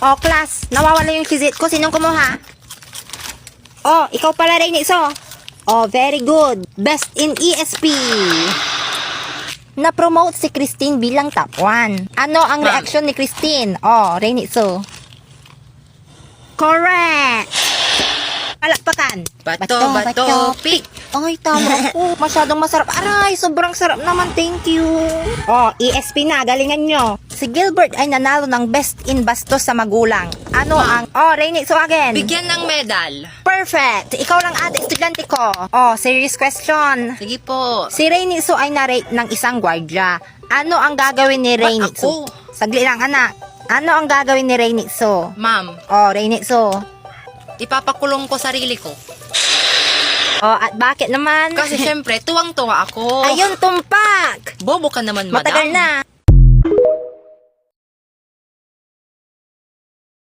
Oh, class, nawawala yung kizit ko. Sinong kumuha? Oh, ikaw pala, Rainiso. Oh, very good. Best in ESP. Na-promote si Christine bilang top 1. Ano ang reaction ni Christine? Oh, Rainiso. Correct. Palakpakan. Bato, pick. Ay, tama po. Masyadong masarap. Aray, sobrang sarap naman. Thank you. Oh, ESP na. Galingan nyo. Si Gilbert ay nanalo ng best in bastos sa magulang. Ano ang... Oh, Rainiso again. Bigyan ng medal. Perfect. Ikaw lang ate, estudyante ko. Oh, serious question. Sige po. Si Rainiso ay na-rate ng isang gwardya. Ano ang gagawin ni Rainiso? Ako? Saglit lang, anak. Ano ang gagawin ni Rainiso? Ma'am, Oh, Rainiso. ipapakulong ko sarili ko. Oh, at bakit naman? Kasi syempre, tuwang-tuwa ako. Ayun, tumpak! Bobo ka naman, madam. Matagal na.